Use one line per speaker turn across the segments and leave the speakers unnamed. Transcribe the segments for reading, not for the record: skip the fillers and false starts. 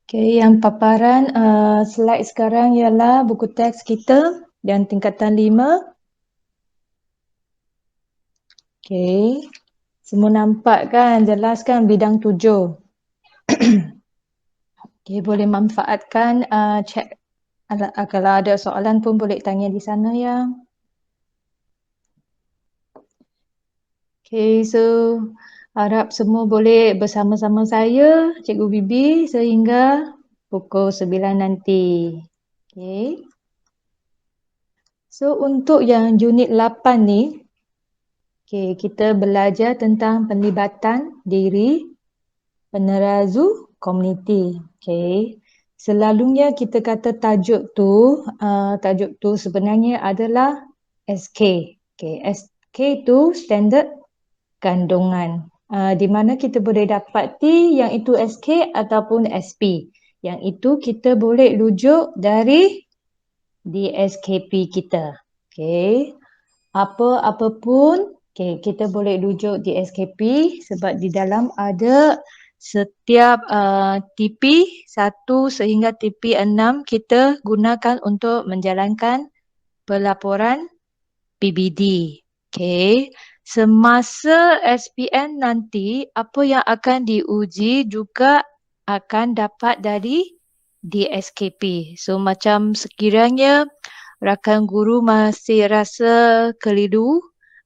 Okay, yang paparan slide sekarang ialah buku teks kita dan tingkatan 5. Okay, semua nampak kan? Jelas kan bidang 7. Okay, boleh manfaatkan chat. Kalau ada soalan pun boleh tanya di sana ya. Okay, so harap semua boleh bersama-sama saya, Cikgu Bibi sehingga pukul 9 nanti. Okay. So untuk yang unit 8 ni, okay, kita belajar tentang penlibatan diri penerazu komuniti. Okay. Selalunya kita kata tajuk tu sebenarnya adalah SK. Okay. SK tu standard kandungan. Di mana kita boleh dapati yang itu SK ataupun SP. Yang itu kita boleh rujuk dari DSKP kita. Okay. Apa-apa pun kita boleh rujuk DSKP sebab di dalam ada setiap TP 1 sehingga TP 6 kita gunakan untuk menjalankan pelaporan PBD. Okay. Semasa SPM nanti, apa yang akan diuji juga akan dapat dari DSKP. So macam sekiranya rakan guru masih rasa keliru,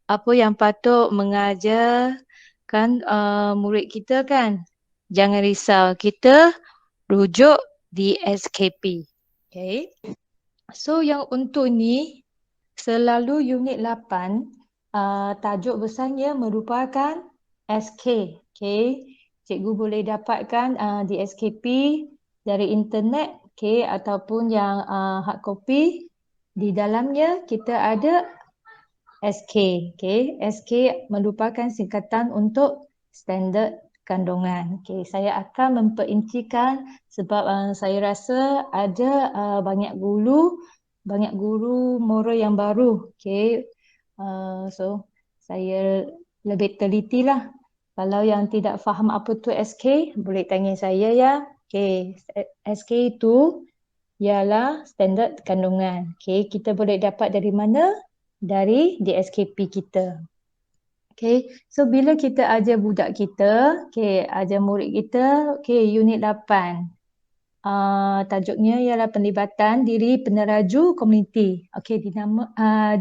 apa yang patut mengajarkan murid kita kan? Jangan risau, kita rujuk DSKP. Okay. So yang untuk ni, selalu unit 8, tajuk besarnya merupakan SK. Okay. Cikgu boleh dapatkan di SKP dari internet, okay, ataupun yang hard copy. Di dalamnya kita ada SK. Okay. SK merupakan singkatan untuk standard kandungan. Okay. Saya akan memperincikan sebab saya rasa ada banyak guru moral yang baru. Okay. So saya lebih teliti lah. Kalau yang tidak faham apa tu SK, boleh tanya saya ya. Okay. SK itu ialah standard kandungan. Okay. Kita boleh dapat dari mana? Dari DSKP kita. Okay. So bila kita ajar budak kita, okay, ajar murid kita, okay, unit 8. Tajuknya ialah penlibatan diri peneraju komuniti. Okey,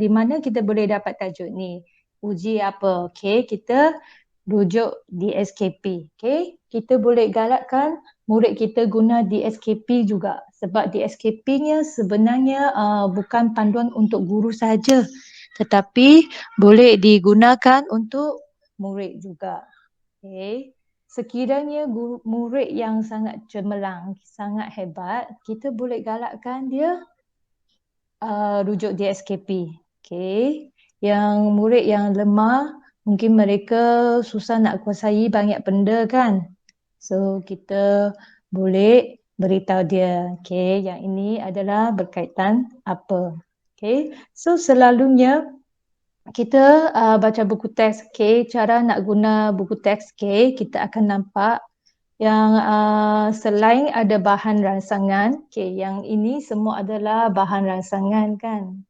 di mana kita boleh dapat tajuk ni? Uji apa? Okey, kita rujuk DSKP. Okey, kita boleh galakkan murid kita guna DSKP juga sebab DSKP-nya sebenarnya bukan panduan untuk guru saja tetapi boleh digunakan untuk murid juga. Okey. Sekiranya murid yang sangat cemerlang, sangat hebat, kita boleh galakkan dia rujuk DSKP. Okay. Yang murid yang lemah, mungkin mereka susah nak kuasai banyak benda kan. So kita boleh beritahu dia, okay, yang ini adalah berkaitan apa. Okay. So selalunya kita baca buku teks, okay, cara nak guna buku teks, okay, kita akan nampak yang selain ada bahan rangsangan, okay, yang ini semua adalah bahan rangsangan kan.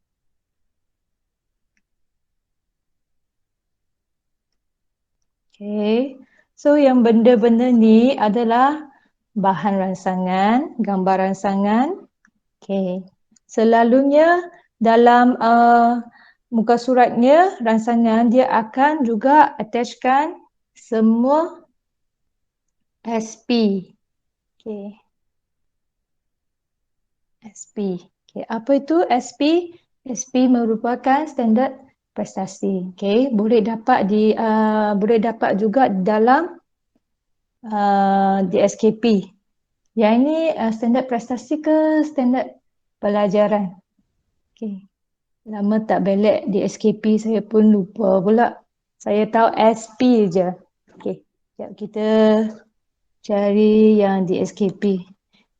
Okay, so yang benda-benda ni adalah bahan rangsangan, gambar rangsangan. Okay, selalunya dalam muka suratnya, rangsangan dia akan juga attachkan semua SP. Okay. SP. Okay. Apa itu SP? SP merupakan standard prestasi. Okay. Boleh dapat juga dalam DSKP. Yang ini standard prestasi ke standard pelajaran? Okay. Lama tak balik DSKP, saya pun lupa pula. Saya tahu SP je. Okay. Sekejap kita cari yang DSKP.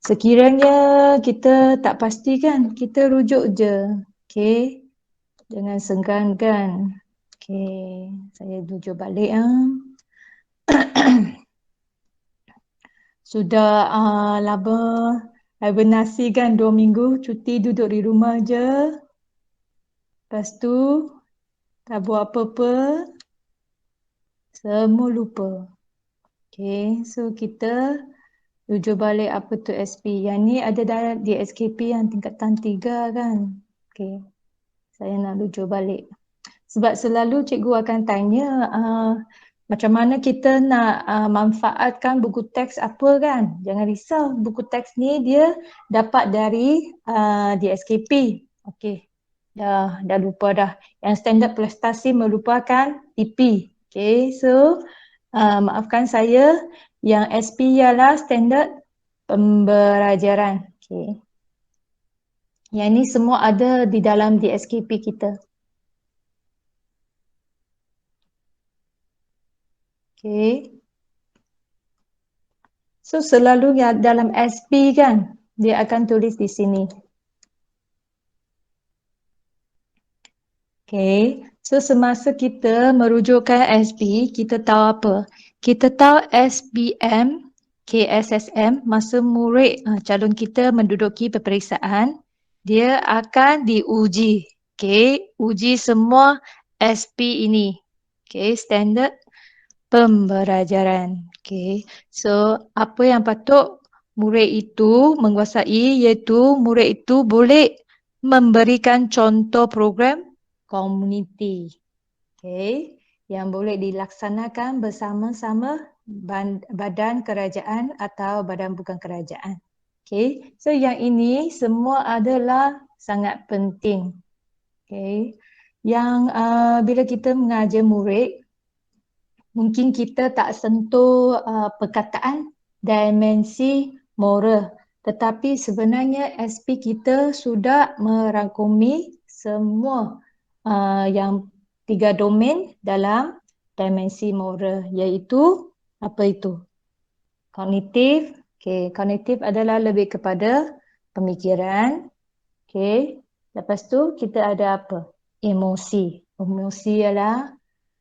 Sekiranya kita tak pasti kan, kita rujuk je. Okay. Jangan senggankan. Okay. Saya rujuk balik. So sudah lama hibernasi kan 2 minggu cuti duduk di rumah je. Lepas tu tak buat apa-apa, semua lupa. Okay, so kita rujuk balik apa tu SP. Yang ni ada dalam di SKP yang tingkatan 3 kan. Okay, saya nak rujuk balik. Sebab selalu cikgu akan tanya macam mana kita nak manfaatkan buku teks apa kan. Jangan risau, buku teks ni dia dapat dari di SKP. Okay, dah lupa dah. Yang standard prestasi merupakan TP. Okay, so maafkan saya, yang SP ialah standard pembelajaran. Okay. Yang ni semua ada di dalam DSKP kita. Okay. So selalunya dalam SP kan, dia akan tulis di sini. Okay. So semasa kita merujukkan SP, kita tahu apa? Kita tahu SBM, KSSM, masa murid calon kita menduduki peperiksaan, dia akan diuji. Okay. Uji semua SP ini. Okay. Standard pembelajaran. Okay. So apa yang patut murid itu menguasai iaitu murid itu boleh memberikan contoh program komuniti. Okay. Yang boleh dilaksanakan bersama-sama badan kerajaan atau badan bukan kerajaan. Okay. So yang ini semua adalah sangat penting. Okay. Yang bila kita mengajar murid, mungkin kita tak sentuh perkataan dimensi moral. Tetapi sebenarnya SP kita sudah merangkumi semua yang 3 domain dalam dimensi moral, iaitu apa itu? Kognitif. Okay, kognitif adalah lebih kepada pemikiran. Okay, lepas tu kita ada apa? Emosi. Emosi ialah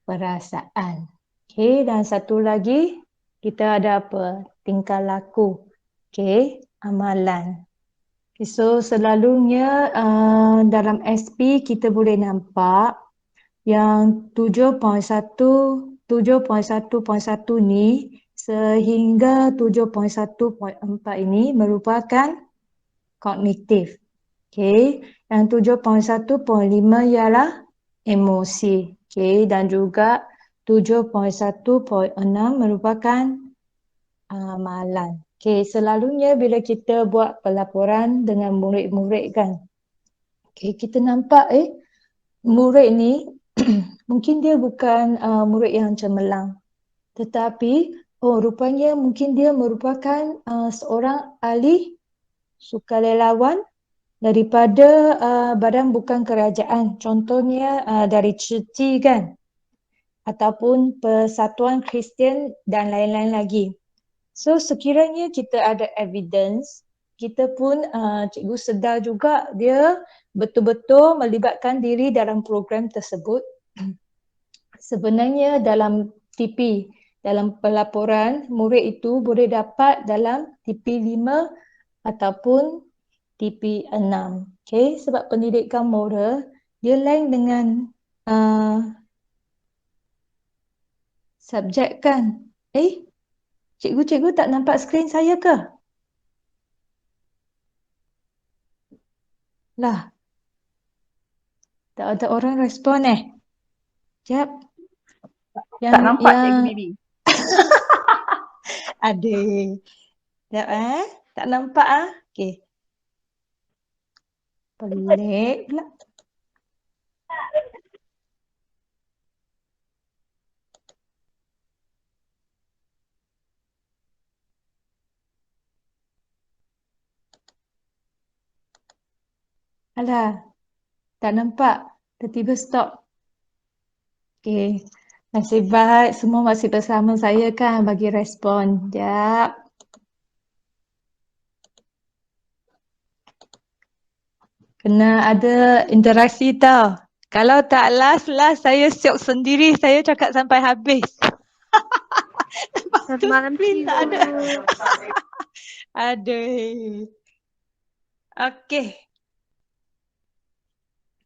perasaan. Okay, dan satu lagi kita ada apa? Tingkah laku. Okay, amalan. Okay, so selalunya dalam SP kita boleh nampak yang 7.1.1 ni sehingga 7.1.4 ini merupakan kognitif. Okay, yang 7.1.5 ialah emosi. Okay, dan juga 7.1.6 merupakan amalan. Okay, selalunya bila kita buat pelaporan dengan murid-murid kan, okay, kita nampak murid ni mungkin dia bukan murid yang cemerlang, tetapi rupanya mungkin dia merupakan seorang ahli sukarelawan daripada badan bukan kerajaan. Contohnya dari CERTI kan, ataupun Persatuan Kristian dan lain-lain lagi. So sekiranya kita ada evidence, kita pun cikgu sedar juga dia betul-betul melibatkan diri dalam program tersebut. Sebenarnya dalam TP, dalam pelaporan, murid itu boleh dapat dalam TP 5 ataupun TP 6. Okay, sebab pendidikan moral dia lain dengan subjek kan. Cikgu tak nampak skrin saya ke? Lah, tak ada orang respon Sekejap.
Tak nampak cikgu Bibi.
Ada. Sekejap tak nampak Okey. Pelik pula. Alah, tak nampak. Tiba-tiba stop. Okey. Nasib baik semua masih bersama saya kan bagi respon. Sekejap. Kena ada interaksi tau. Kalau tak last saya siok sendiri. Saya cakap sampai habis. Lepas tu screen tak ada. Aduh. Okey.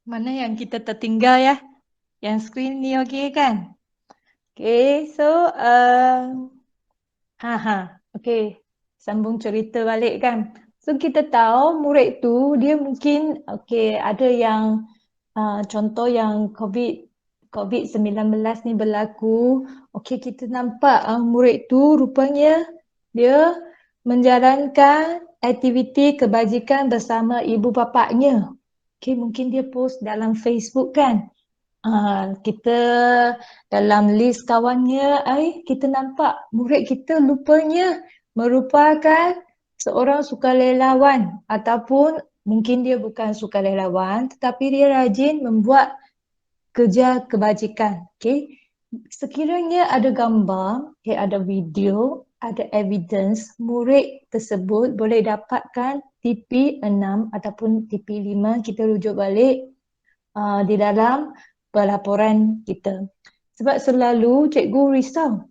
Mana yang kita tertinggal ya? Yang skrin ni okey kan? Okey, so okey. Sambung cerita balik kan. So kita tahu murid tu dia mungkin okey ada yang contoh yang COVID-19 ni berlaku. Okey, kita nampak murid tu rupanya dia menjalankan aktiviti kebajikan bersama ibu bapaknya. Okey, mungkin dia post dalam Facebook kan. Kita dalam list kawannya, kita nampak murid kita rupanya merupakan seorang sukarelawan ataupun mungkin dia bukan sukarelawan tetapi dia rajin membuat kerja kebajikan. Okay. Sekiranya ada gambar, ada video, ada evidence, murid tersebut boleh dapatkan TP6 ataupun TP5, kita rujuk balik di dalam pelaporan kita. Sebab selalu cikgu risau.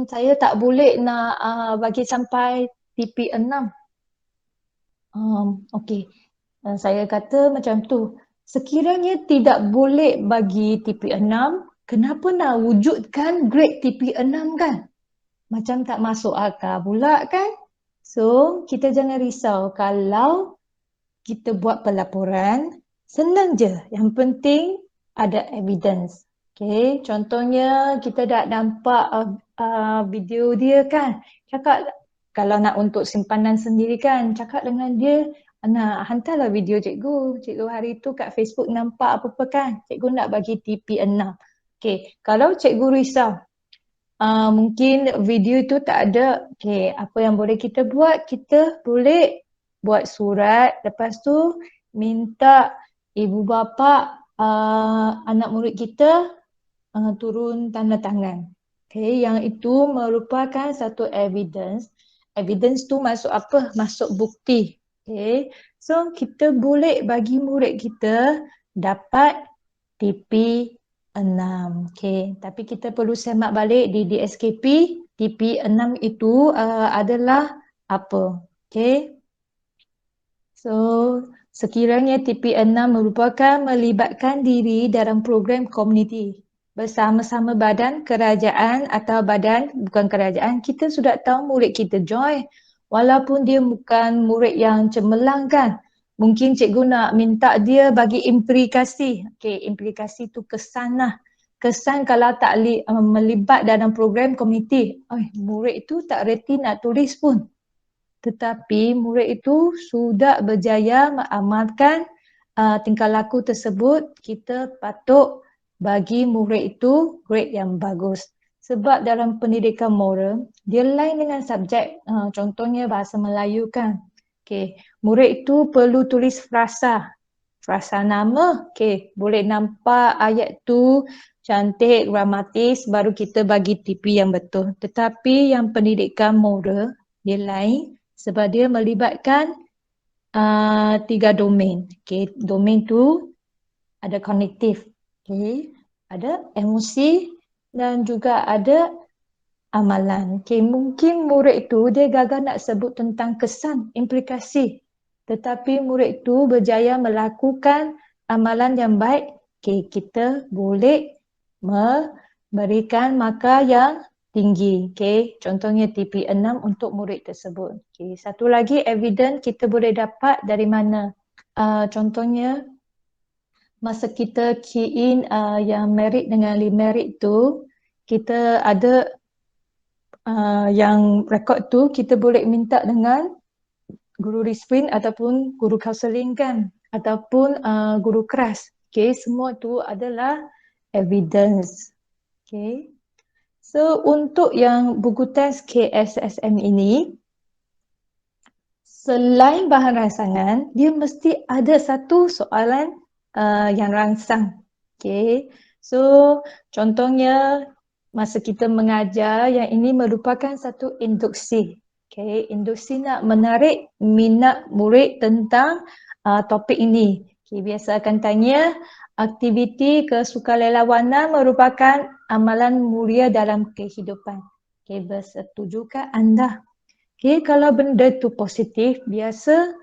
Saya tak boleh nak bagi sampai TP6. Okey. Saya kata macam tu. Sekiranya tidak boleh bagi TP6, kenapa nak wujudkan grade TP6 kan? Macam tak masuk akal pula kan? So, kita jangan risau. Kalau kita buat pelaporan, senang je. Yang penting ada evidence. Okay, contohnya kita dah nampak video dia kan. Cakap kalau nak untuk simpanan sendiri kan, cakap dengan dia, nak hantarlah video cikgu. Cikgu hari tu kat Facebook nampak apa-apa kan. Cikgu nak bagi TP6. Okay, kalau cikgu risau, mungkin video itu tak ada. Okay, apa yang boleh kita buat? Kita boleh buat surat. Lepas tu minta ibu bapa anak murid kita turun tanda tangan. Okay, yang itu merupakan satu evidence. Evidence tu masuk apa? Masuk bukti. Okay, so kita boleh bagi murid kita dapat TP6. Okay, tapi kita perlu semak balik di DSKP. TP6 itu adalah apa? Okay. So, sekiranya TP6 merupakan melibatkan diri dalam program komuniti bersama-sama badan kerajaan atau badan bukan kerajaan, kita sudah tahu murid kita join. Walaupun dia bukan murid yang cemerlang kan. Mungkin cikgu nak minta dia bagi implikasi. Okay, implikasi tu kesan lah. Kesan kalau tak melibat dalam program komuniti. Murid tu tak reti nak tulis pun. Tetapi murid itu sudah berjaya mengamalkan tingkah laku tersebut, kita patut bagi murid itu grade yang bagus. Sebab dalam pendidikan moral, dia lain dengan subjek, contohnya bahasa Melayu kan. Okay. Murid itu perlu tulis frasa. Frasa nama, okay. Boleh nampak ayat tu cantik, gramatis, baru kita bagi TP yang betul. Tetapi yang pendidikan moral, dia lain sebab dia melibatkan 3 domain. Okay. Domain tu ada kognitif, okay. Ada emosi dan juga ada amalan. Okay. Mungkin murid itu dia gagal nak sebut tentang kesan, implikasi. Tetapi murid itu berjaya melakukan amalan yang baik. Okay. Kita boleh memberikan markah yang tinggi. Okay. Contohnya TP6 untuk murid tersebut. Okay. Satu lagi evidence kita boleh dapat dari mana? Contohnya masa kita key in yang merit dengan merit tu, kita ada yang rekod tu kita boleh minta dengan guru Rizwin ataupun guru counselling kan, ataupun guru kelas. Okay. Semua tu adalah evidence. Okay. So, untuk yang buku teks KSSM ini, selain bahan rangsangan, dia mesti ada satu soalan yang rangsang. Okay. So, contohnya masa kita mengajar, yang ini merupakan satu induksi. Okay. Induksi nak menarik minat murid tentang topik ini. Okay. Biasa akan tanya, aktiviti kesukarelawanan merupakan amalan mulia dalam kehidupan. Okay, bersetujukah anda? Okay, kalau benda tu positif, biasa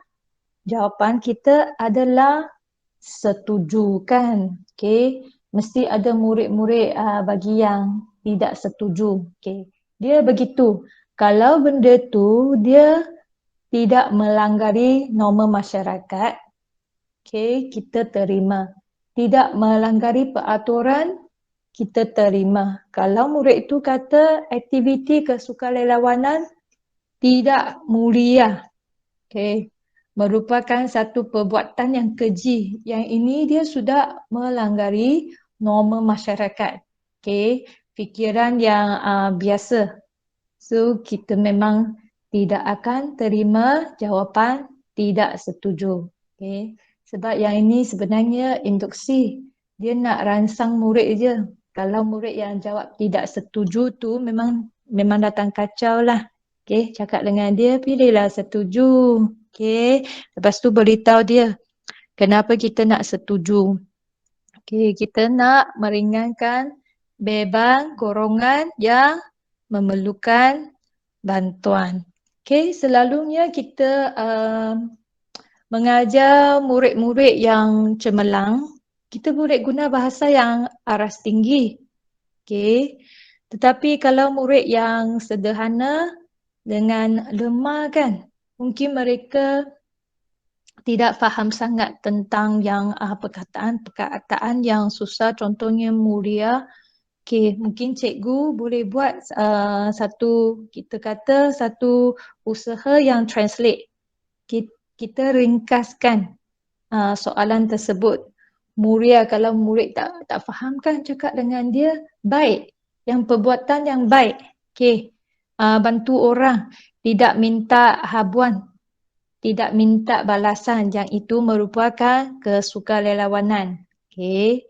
jawapan kita adalah setuju kan. Okay, mesti ada murid-murid bagi yang tidak setuju. Okay, dia begitu. Kalau benda tu dia tidak melanggari norma masyarakat, okay, kita terima. Tidak melanggari peraturan, kita terima. Kalau murid itu kata aktiviti kesukarelawanan tidak mulia, okay, merupakan satu perbuatan yang keji. Yang ini dia sudah melanggari norma masyarakat. Okay, fikiran yang biasa. So, kita memang tidak akan terima jawapan tidak setuju. Okay. Sebab yang ini sebenarnya induksi. Dia nak rangsang murid je. Kalau murid yang jawab tidak setuju tu memang datang kacau lah. Okay. Cakap dengan dia, pilihlah setuju. Okay. Lepas tu beritahu dia, kenapa kita nak setuju. Okay. Kita nak meringankan beban golongan yang memerlukan bantuan. Okay, selalunya kita mengajar murid-murid yang cemerlang, kita boleh guna bahasa yang aras tinggi. Okay, tetapi kalau murid yang sederhana dengan lemah kan, mungkin mereka tidak faham sangat tentang yang perkataan-perkataan yang susah, contohnya mulia. Okay, mungkin cikgu boleh buat satu usaha yang translate. Kita ringkaskan soalan tersebut. Muria, kalau murid tak faham kan, cakap dengan dia baik. Yang perbuatan yang baik. Okay, bantu orang. Tidak minta habuan. Tidak minta balasan. Yang itu merupakan kesukarelawanan. Okay,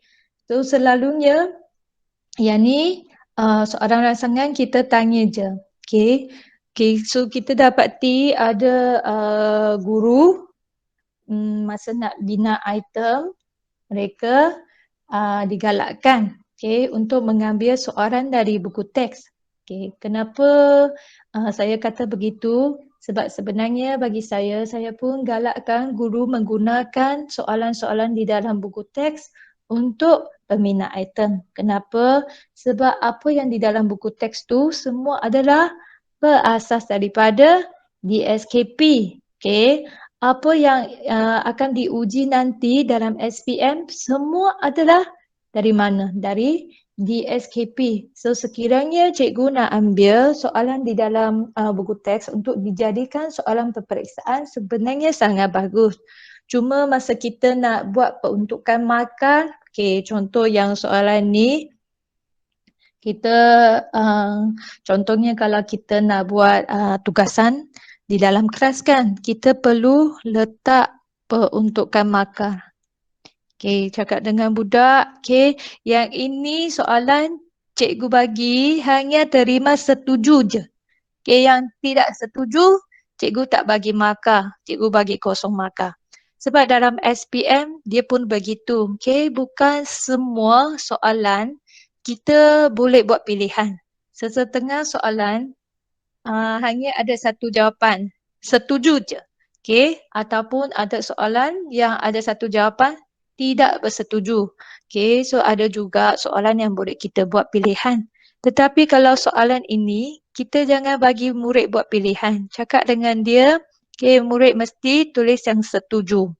so selalunya yang ni soalan rangsangan kita tanya je. Okay. Okay, so kita dapati ada guru masa nak bina item, mereka digalakkan untuk mengambil soalan dari buku teks. Okay, kenapa saya kata begitu? Sebab sebenarnya bagi saya pun galakkan guru menggunakan soalan-soalan di dalam buku teks untuk pembina item. Kenapa? Sebab apa yang di dalam buku teks tu semua adalah berasas daripada DSKP. Okay. Apa yang akan diuji nanti dalam SPM semua adalah dari mana? Dari DSKP. So sekiranya cikgu nak ambil soalan di dalam buku teks untuk dijadikan soalan peperiksaan, sebenarnya sangat bagus. Cuma masa kita nak buat peruntukan markah, okay, contoh yang soalan ni, kita contohnya kalau kita nak buat tugasan di dalam kelas kan, kita perlu letak peruntukan markah. Okay, cakap dengan budak, okay, yang ini soalan cikgu bagi hanya terima setuju je. Okay, yang tidak setuju, cikgu tak bagi markah, cikgu bagi kosong markah. Sebab dalam SPM dia pun begitu, okay, bukan semua soalan kita boleh buat pilihan. Sesetengah soalan hanya ada satu jawapan, setuju je. Okay, ataupun ada soalan yang ada satu jawapan, tidak bersetuju. Okay, so ada juga soalan yang boleh kita buat pilihan. Tetapi kalau soalan ini, kita jangan bagi murid buat pilihan. Cakap dengan dia, okay, murid mesti tulis yang setuju.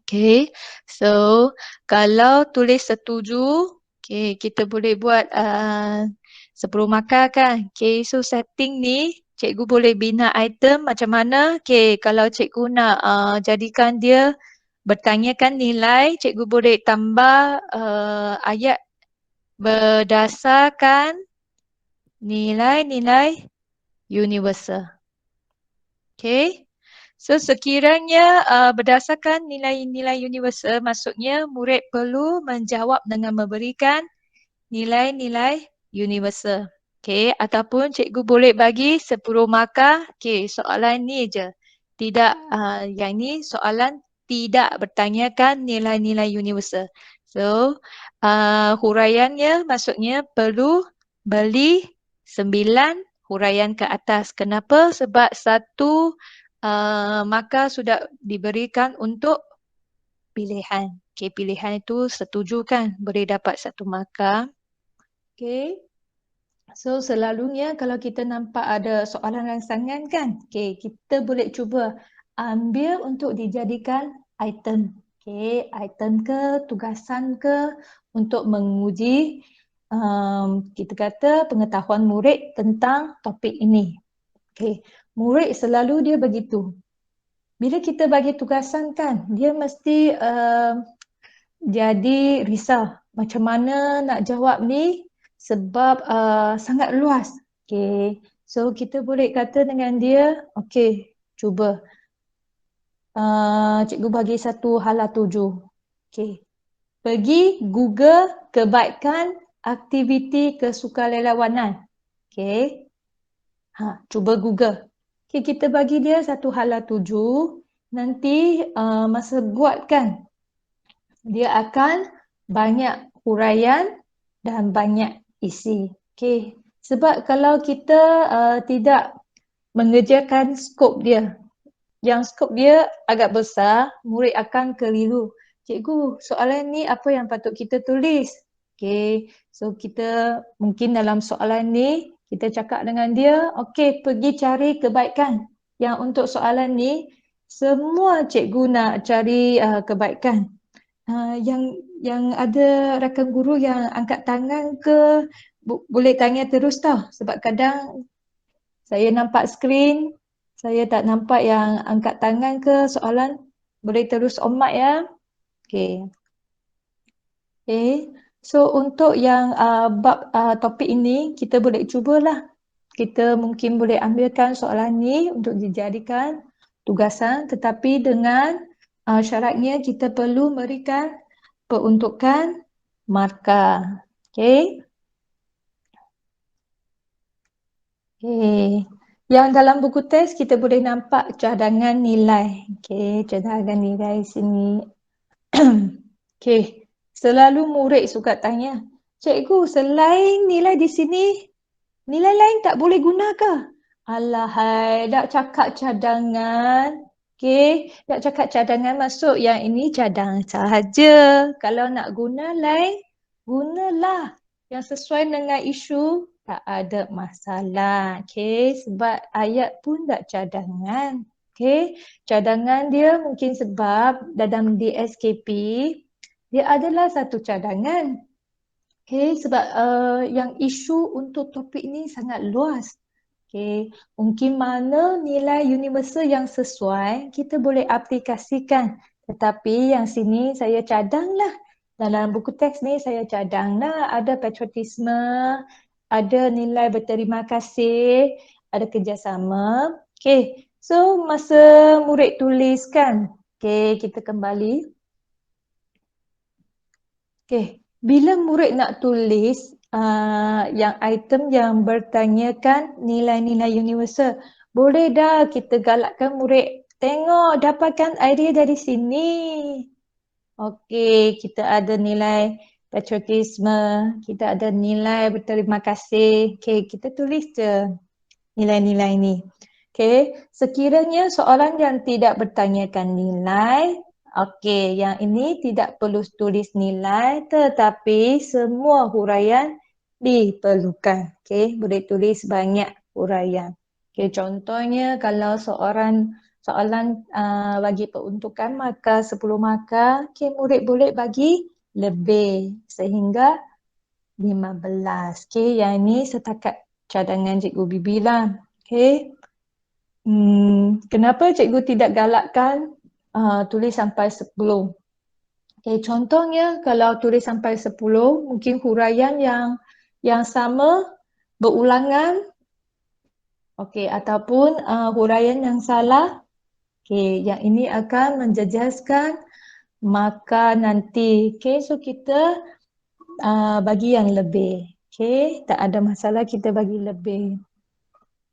Okay, so kalau tulis setuju, okay, kita boleh buat 10 markah kan. Okay, so setting ni, cikgu boleh bina item macam mana. Okay, kalau cikgu nak jadikan dia bertanyakan nilai, cikgu boleh tambah ayat berdasarkan nilai-nilai universal. Okay. So sekiranya berdasarkan nilai-nilai universal, maksudnya murid perlu menjawab dengan memberikan nilai-nilai universal. Okay. Ataupun cikgu boleh bagi 10 markah. Okay, soalan ni je. Tidak, yang ni soalan tidak bertanyakan nilai-nilai universal. So, huraiannya maksudnya perlu beli 9 huraian ke atas. Kenapa? Sebab satu markah sudah diberikan untuk pilihan. Okay, pilihan itu setuju kan? Boleh dapat satu markah. Okay. So selalunya kalau kita nampak ada soalan rangsangan kan, okay, kita boleh cuba ambil untuk dijadikan item. Okay, item ke, tugasan ke untuk menguji kita kata pengetahuan murid tentang topik ini. Okay, murid selalu dia begitu. Bila kita bagi tugasan kan, dia mesti jadi risau macam mana nak jawab ni sebab sangat luas. Okay. So kita boleh kata dengan dia, okay, cuba. Cikgu bagi satu hala 7. Okay. Pergi Google kebaikan aktiviti kesukarelawanan. Okay. Cuba Google. Okay, kita bagi dia satu hala 7. Nanti masa buat kan, dia akan banyak huraian dan banyak isi. Okay. Sebab kalau kita tidak mengerjakan skop dia, yang skop dia agak besar, murid akan keliru. Cikgu, soalan ni apa yang patut kita tulis? Okay. So kita mungkin dalam soalan ni, kita cakap dengan dia, okay, pergi cari kebaikan. Yang untuk soalan ni, semua cikgu nak cari kebaikan. Yang ada rakan guru yang angkat tangan ke, boleh tanya terus tau. Sebab kadang saya nampak skrin, saya tak nampak yang angkat tangan ke soalan. Boleh terus on mic ya. Okay. Okay. So untuk yang bab topik ini, kita boleh cubalah. Kita mungkin boleh ambilkan soalan ni untuk dijadikan tugasan, tetapi dengan syaratnya kita perlu berikan peruntukan markah. Okay. Okay. Yang dalam buku teks kita boleh nampak cadangan nilai. Okay, cadangan nilai sini. Okay. Selalu murid suka tanya, cikgu, selain nilai di sini, nilai lain tak boleh guna ke? Alahai, dak cakap cadangan. Okay, dak cakap cadangan masuk yang ini cadangan sahaja. Kalau nak guna lain, gunalah. Yang sesuai dengan isu, tak ada masalah. Okay, sebab ayat pun dak cadangan. Okay, cadangan dia mungkin sebab dalam DSKP, dia adalah satu cadangan. Okay, sebab yang isu untuk topik ini sangat luas. Okay, mungkin mana nilai universal yang sesuai kita boleh aplikasikan. Tetapi yang sini saya cadanglah. Dalam buku teks ni saya cadanglah ada patriotisme, ada nilai berterima kasih, ada kerjasama. Okay, so masa murid tuliskan, okay, kita kembali. Okay, bila murid nak tulis yang item yang bertanyakan nilai-nilai universal, boleh dah kita galakkan murid tengok dapatkan idea dari sini. Okey, kita ada nilai patriotisme, kita ada nilai berterima kasih. Okey, kita tulis je nilai-nilai ni. Okey, sekiranya soalan yang tidak bertanyakan nilai, okey, yang ini tidak perlu tulis nilai tetapi semua huraian diperlukan. Okey, boleh tulis banyak huraian. Okey, contohnya kalau soalan bagi peruntukan markah 10 markah, okey, murid boleh bagi lebih sehingga 15. Okey, yang ini setakat cadangan Cikgu Bibi lah. Okey. Kenapa cikgu tidak galakkan tulis sampai 10? Okay, contohnya kalau tulis sampai 10, mungkin huraian yang sama berulangan. Okay, ataupun huraian yang salah. Okay, yang ini akan menjejaskan markah nanti. Okay, so kita bagi yang lebih. Okay, tak ada masalah kita bagi lebih.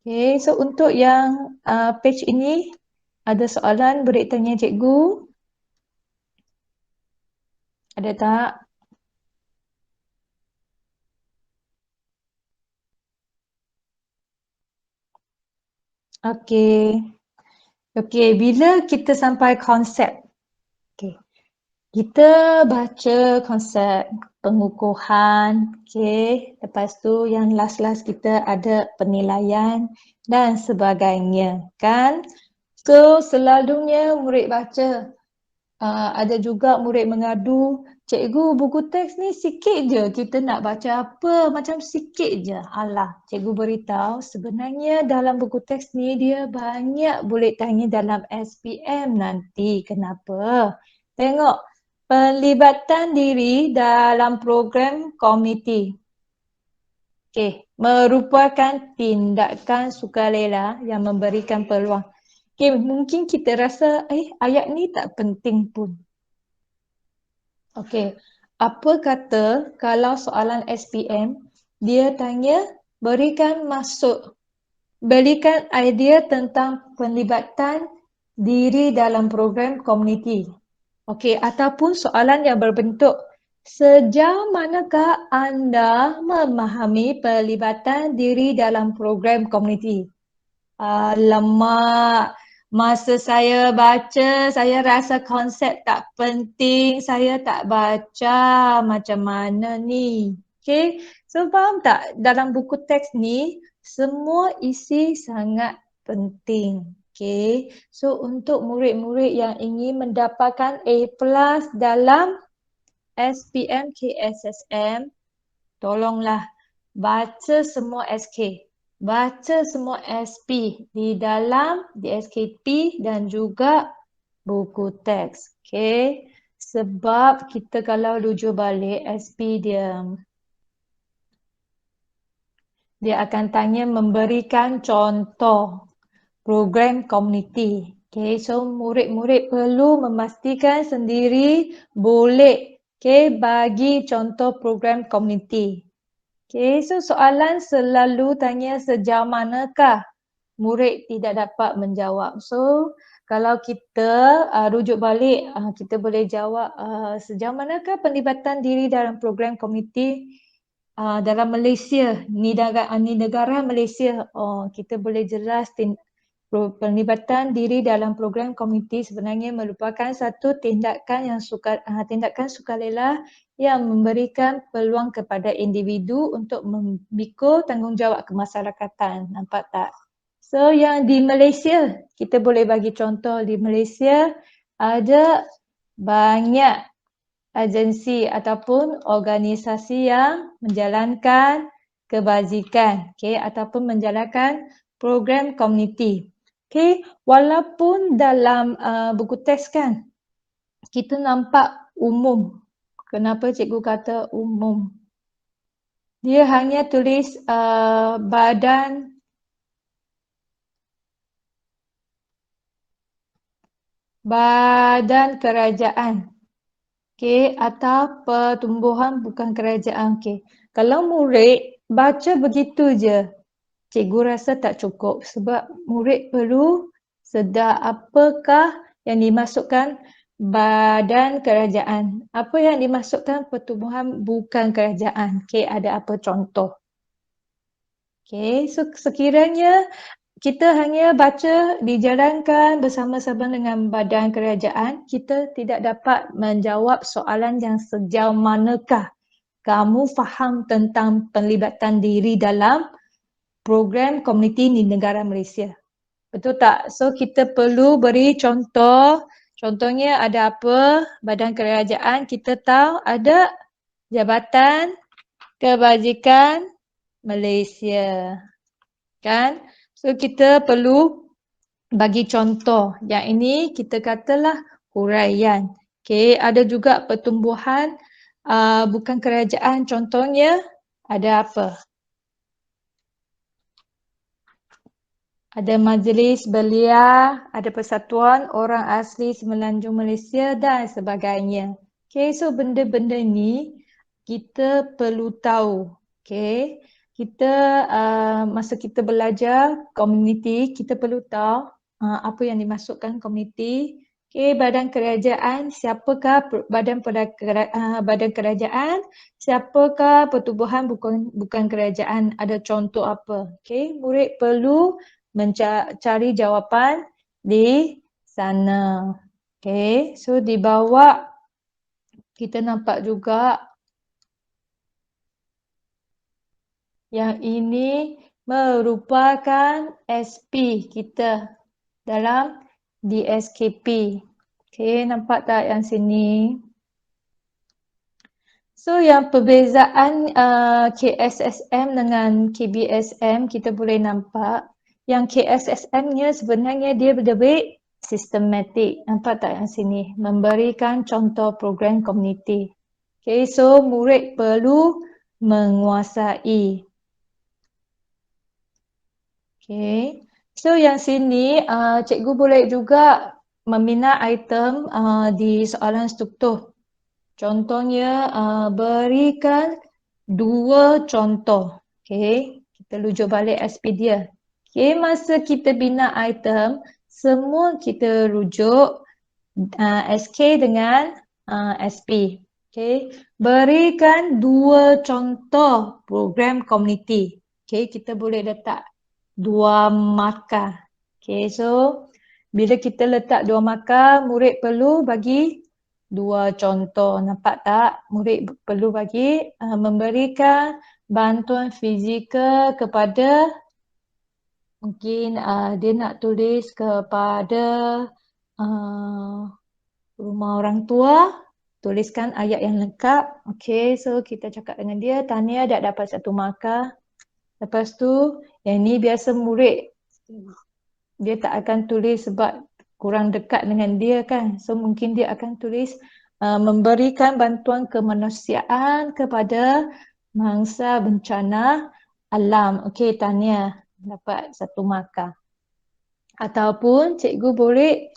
Okay, so untuk yang page ini, ada soalan boleh tanya cikgu? Ada tak? Okey. Okey, bila kita sampai konsep. Okey. Kita baca konsep pengukuhan, okey. Lepas tu yang last kita ada penilaian dan sebagainya, kan? So, selalunya murid baca. Ada juga murid mengadu, cikgu buku teks ni sikit je, kita nak baca apa macam sikit je. Alah, cikgu beritahu sebenarnya dalam buku teks ni dia banyak boleh tanya dalam SPM nanti. Kenapa? Tengok, pelibatan diri dalam program komuniti. Okey, merupakan tindakan sukarela yang memberikan peluang. Okay, mungkin kita rasa ayat ni tak penting pun. Okey, apa kata kalau soalan SPM dia tanya berikan idea tentang pelibatan diri dalam program komuniti. Okey, ataupun soalan yang berbentuk sejauh manakah anda memahami pelibatan diri dalam program komuniti? Alamak, masa saya baca, saya rasa konsep tak penting, saya tak baca macam mana ni. Okay, so faham tak? Dalam buku teks ni, semua isi sangat penting. Okay, so untuk murid-murid yang ingin mendapatkan A+ dalam SPM KSSM, tolonglah baca semua SK. Baca semua SP di dalam DSKP dan juga buku teks. Okay. Sebab kita kalau rujuk balik SP dia akan tanya memberikan contoh program komuniti. Okay, so murid-murid perlu memastikan sendiri boleh bagi contoh program komuniti. Okay, so soalan selalu tanya sejauh manakah murid tidak dapat menjawab. So, kalau kita rujuk balik, kita boleh jawab sejauh manakah pelibatan diri dalam program komuniti dalam Malaysia, ni negara Malaysia. Kita boleh jelas pelibatan diri dalam program komuniti sebenarnya merupakan satu tindakan sukarela yang memberikan peluang kepada individu untuk memikul tanggungjawab kemasyarakatan. Nampak tak? So yang di Malaysia, kita boleh bagi contoh di Malaysia ada banyak agensi ataupun organisasi yang menjalankan kebajikan, ataupun menjalankan program komuniti. Walaupun dalam buku teks kan, kita nampak umum. Kenapa cikgu kata umum? Dia hanya tulis badan kerajaan. Atau pertumbuhan bukan kerajaan. Kalau murid baca begitu je, cikgu rasa tak cukup sebab murid perlu sedar apakah yang dimasukkan badan kerajaan. Apa yang dimasukkan pertumbuhan bukan kerajaan. Ada apa contoh? So sekiranya kita hanya baca dijalankan bersama-sama dengan badan kerajaan, kita tidak dapat menjawab soalan yang sejauh manakah kamu faham tentang pelibatan diri dalam program komuniti di negara Malaysia. Betul tak? So kita perlu beri contoh. Contohnya ada apa? Badan kerajaan kita tahu ada Jabatan Kebajikan Malaysia. Kan? So kita perlu bagi contoh. Yang ini kita katalah huraian. Ada juga pertumbuhan bukan kerajaan. Contohnya ada apa? Ada Majlis Belia, ada Persatuan Orang Asli Semenanjung Malaysia dan sebagainya. So benda-benda ni kita perlu tahu. Kita masa kita belajar komuniti, kita perlu tahu apa yang dimasukkan komuniti. Badan kerajaan, siapakah badan kerajaan, siapakah pertubuhan bukan kerajaan, ada contoh apa. Murid perlu mencari jawapan di sana. Okay, so di bawah kita nampak juga yang ini merupakan SP kita dalam DSKP. Okay, nampak tak yang sini? So yang perbezaan KSSM dengan KBSM kita boleh nampak yang KSSM-nya sebenarnya dia lebih sistematik. Nampak tak yang sini? Memberikan contoh program komuniti. Okay, so murid perlu menguasai. Okay, so yang sini cikgu boleh juga membina item di soalan struktur. Contohnya berikan 2 contoh. Okay, kita rujuk balik SP dia. Okay, masa kita bina item, semua kita rujuk SK dengan SP. Okay, berikan 2 contoh program komuniti. Okay, kita boleh letak 2 markah. Okay, so bila kita letak 2 markah, murid perlu bagi 2 contoh. Nampak tak? Murid perlu bagi memberikan bantuan fizikal kepada mungkin dia nak tulis kepada rumah orang tua, tuliskan ayat yang lengkap. Okay, so kita cakap dengan dia, Tania dah dapat 1 markah. Lepas tu, yang ni biasa murid dia tak akan tulis sebab kurang dekat dengan dia kan. So mungkin dia akan tulis memberikan bantuan kemanusiaan kepada mangsa bencana alam. Okey, Tania dapat 1 markah. Ataupun cikgu boleh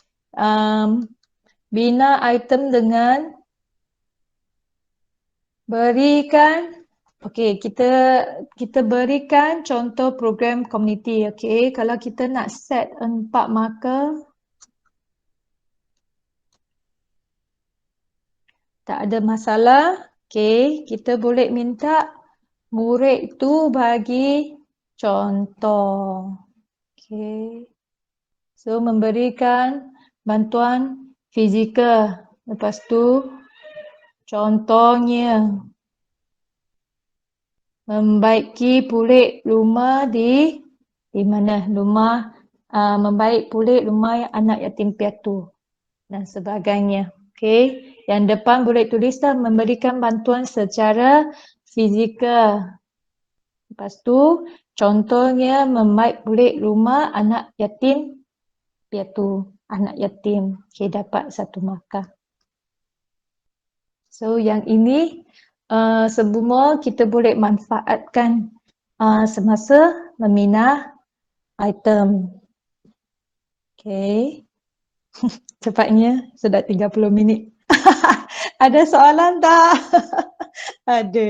bina item dengan berikan okey, kita berikan contoh program komuniti. Okey, kalau kita nak set 4 markah tak ada masalah. Okey, kita boleh minta murid tu bagi contoh. Okey. So memberikan bantuan fizikal. Lepas tu contohnya membaiki pulih rumah di mana? Rumah membaik pulih rumah anak yatim piatu dan sebagainya. Okey, yang depan boleh tulislah memberikan bantuan secara fizikal. Lepas tu contohnya membaik pulih rumah anak yatim piatu, anak yatim. Okey, dapat 1 markah. So yang ini semua kita boleh manfaatkan semasa membina item. Okay. Cepatnya sudah 30 minit. Ada soalan tak? Ada.